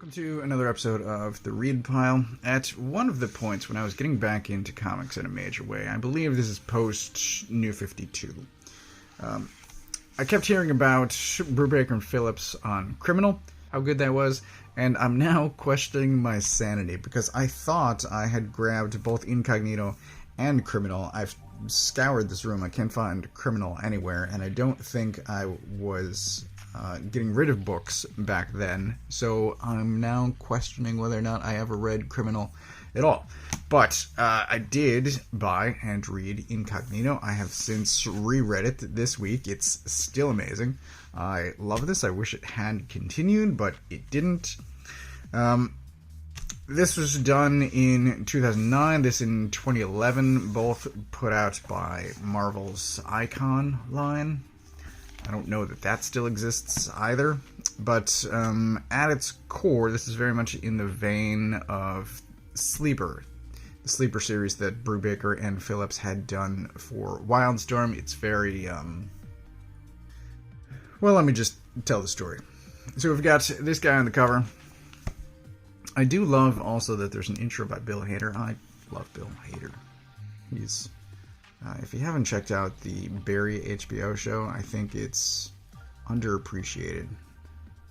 Welcome to another episode of The Read Pile. At one of the points when I was getting back into comics in a major way, I believe this is post New 52, I kept hearing about Brubaker and Phillips on Criminal, how good that was, and I'm now questioning my sanity because I thought I had grabbed both Incognito and Criminal. I've scoured this room, I can't find Criminal anywhere, and I don't think I was getting rid of books back then, so I'm now questioning whether or not I ever read Criminal at all. But I did buy and read Incognito. I have since reread it this week. It's still amazing. I love this. I wish it had continued, but it didn't. This was done in 2009, this in 2011, both put out by Marvel's Icon line. I don't know that that still exists either, but at its core, this is very much in the vein of Sleeper, the Sleeper series that Brubaker and Phillips had done for Wildstorm. It's very, well, let me just tell the story. So we've got this guy on the cover. I do love also that there's an intro by Bill Hader. I love Bill Hader. He's... if you haven't checked out the Barry HBO show, I think it's underappreciated.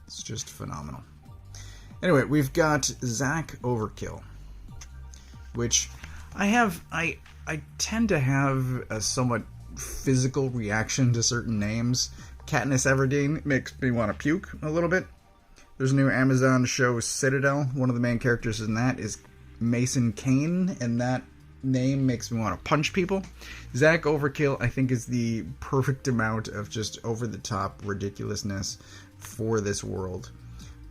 It's just phenomenal. Anyway, we've got Zack Overkill, which I tend to have a somewhat physical reaction to certain names. Katniss Everdeen makes me want to puke a little bit. There's a new Amazon show, Citadel. One of the main characters in that is Mason Kane, and that name makes me want to punch people. Zack Overkill, I think, is the perfect amount of just over-the-top ridiculousness for this world.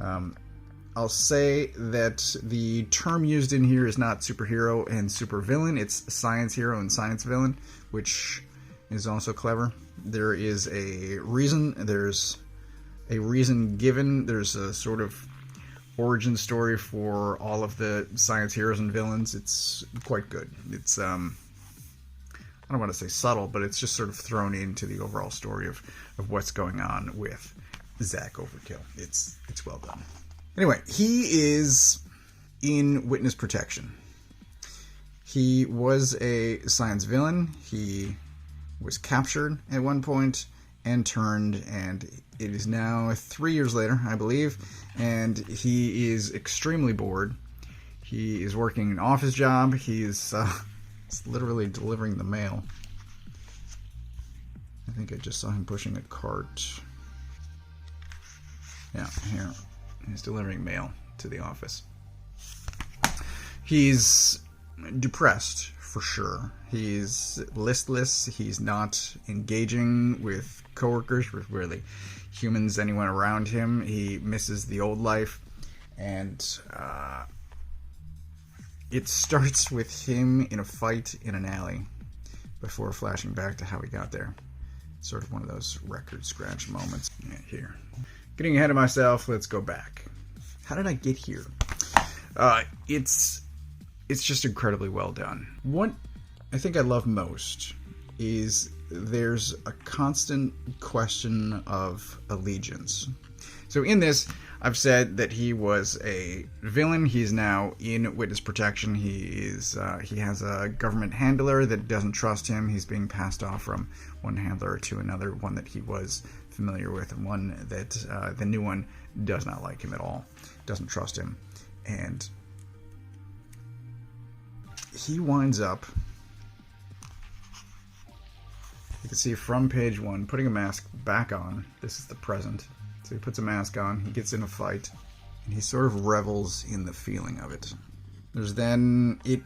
I'll say that the term used in here is not superhero and supervillain. It's science hero and science villain, which is also clever. There is a reason. There's a reason given. There's a sort of origin story for all of the science heroes and villains. It's quite good. It's I don't want to say subtle, but it's just sort of thrown into the overall story of what's going on with Zack Overkill. It's well done. Anyway, he is in witness protection. He was a science villain. He was captured at one point and turned, and it is now 3 years later, I believe, and he is extremely bored. He is working an office job. He's literally delivering the mail. I think I just saw him pushing a cart. Yeah, here. He's delivering mail to the office. He's depressed, for sure. He's listless. He's not engaging with coworkers, with really humans, anyone around him. He misses the old life, and it starts with him in a fight in an alley before flashing back to how he got there. It's sort of one of those record scratch moments. Yeah, here. Getting ahead of myself, let's go back. How did I get here? It's just incredibly well done. What I think I love most is there's a constant question of allegiance. So in this, I've said that he was a villain. He's now in witness protection. He has a government handler that doesn't trust him. He's being passed off from one handler to another, one that he was familiar with, and one that the new one does not like him at all, doesn't trust him. And he winds up, you can see from page 1, putting a mask back on. This is the present. So he puts a mask on, he gets in a fight, and he sort of revels in the feeling of it. It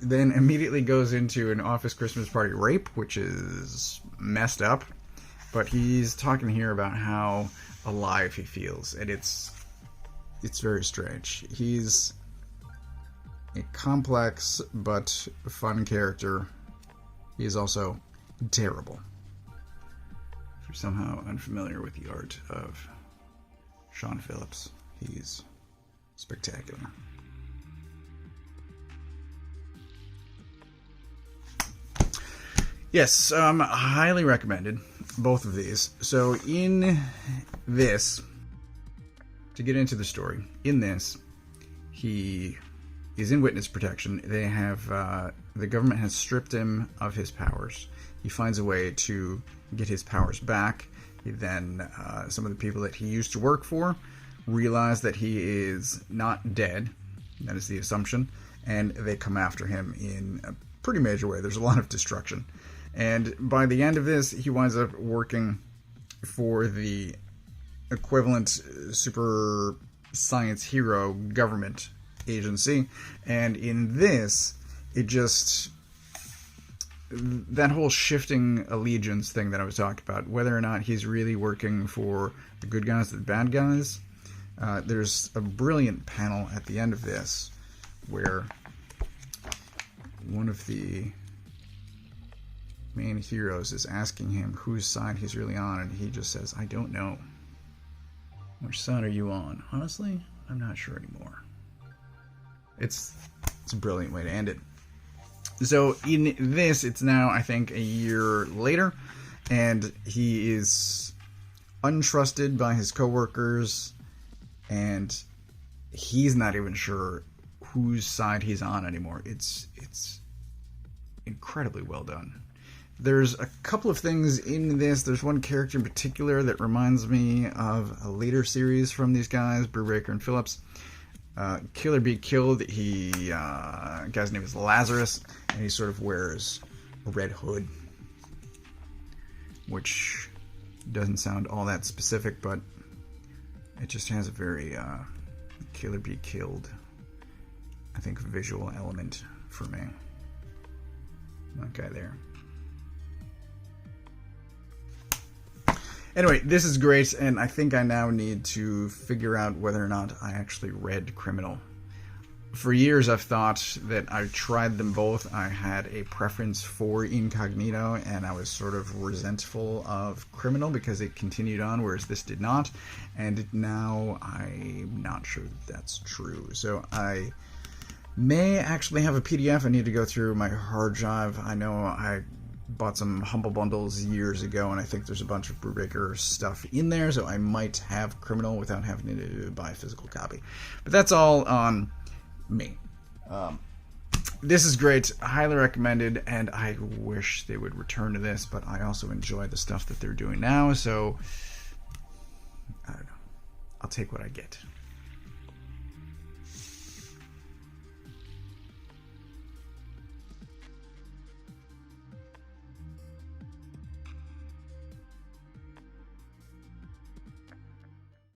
then immediately goes into an office Christmas party rape, which is messed up. But he's talking here about how alive he feels, and it's very strange. He's a complex but fun character. He is also terrible. If you're somehow unfamiliar with the art of Sean Phillips, he's spectacular. Yes, highly recommended, both of these. So in this, to get into the story, in this, He is in witness protection. They have the government has stripped him of his powers. He finds a way to get his powers back. He then some of the people that he used to work for realize that he is not dead. That is the assumption, and they come after him in a pretty major way. There's a lot of destruction, and by the end of this, he winds up working for the equivalent super science hero government agency. And in this, it just, that whole shifting allegiance thing that I was talking about, whether or not he's really working for the good guys or the bad guys, there's a brilliant panel at the end of this where one of the main heroes is asking him whose side he's really on, and he just says, I don't know. Which side are you on? Honestly, I'm not sure anymore. It's a brilliant way to end it. So in this, it's now, I think, a year later, and he is untrusted by his coworkers, and he's not even sure whose side he's on anymore. It's incredibly well done. There's a couple of things in this. There's one character in particular that reminds me of a later series from these guys, Brubaker and Phillips. Kill or Be Killed. Guy's name is Lazarus, and he sort of wears a red hood, which doesn't sound all that specific, but it just has a very Kill or Be Killed, I think, visual element for me. That guy there. Anyway, this is great, and I think I now need to figure out whether or not I actually read Criminal. For years, I've thought that I tried them both. I had a preference for Incognito, and I was sort of resentful of Criminal because it continued on, whereas this did not. And now I'm not sure that that's true. So I may actually have a PDF. I need to go through my hard drive. I know I bought some Humble Bundles years ago, and I think there's a bunch of Brubaker stuff in there, so I might have Criminal without having to buy a physical copy. But that's all on me. This is great, highly recommended, and I wish they would return to this, but I also enjoy the stuff that they're doing now, so I don't know. I'll take what I get.